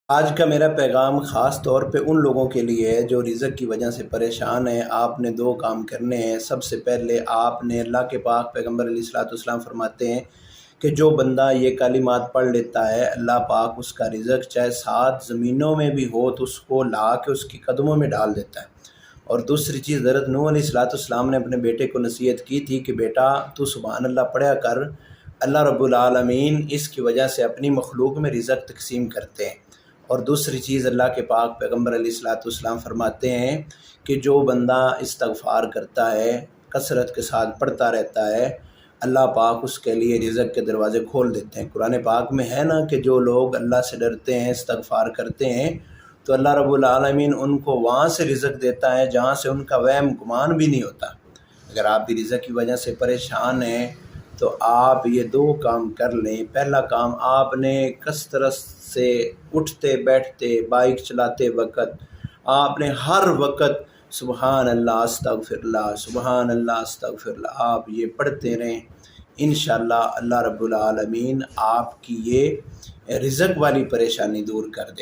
آج کا میرا پیغام خاص طور پہ ان لوگوں کے لیے ہے جو رزق کی وجہ سے پریشان ہیں۔ آپ نے دو کام کرنے ہیں۔ سب سے پہلے آپ نے اللہ کے پاک پیغمبر علیہ الصلوۃ والسلام فرماتے ہیں کہ جو بندہ یہ کلمات پڑھ لیتا ہے، اللہ پاک اس کا رزق چاہے 7 زمینوں میں بھی ہو تو اس کو لا کے اس کی قدموں میں ڈال دیتا ہے۔ اور دوسری چیز، حضرت نوح علیہ الصلوۃ والسلام نے اپنے بیٹے کو نصیحت کی تھی کہ بیٹا تو سبحان اللہ پڑھا کر، اللہ رب العالمین اس کی وجہ سے اپنی مخلوق میں رزق تقسیم کرتے ہیں۔ اور دوسری چیز، اللہ کے پاک پیغمبر علیہ الصلوۃ والسلام فرماتے ہیں کہ جو بندہ استغفار کرتا ہے، کثرت کے ساتھ پڑھتا رہتا ہے، اللہ پاک اس کے لیے رزق کے دروازے کھول دیتے ہیں۔ قرآن پاک میں ہے نا کہ جو لوگ اللہ سے ڈرتے ہیں، استغفار کرتے ہیں، تو اللہ رب العالمین ان کو وہاں سے رزق دیتا ہے جہاں سے ان کا وہم گمان بھی نہیں ہوتا۔ اگر آپ بھی رزق کی وجہ سے پریشان ہیں تو آپ یہ دو کام کر لیں۔ پہلا کام، آپ نے کثرت سے اٹھتے بیٹھتے بائک چلاتے وقت آپ نے ہر وقت سبحان اللہ استغفر اللہ، سبحان اللہ استغفر اللہ، آپ یہ پڑھتے رہیں۔ انشاءاللہ اللہ رب العالمین آپ کی یہ رزق والی پریشانی دور کر دے گا۔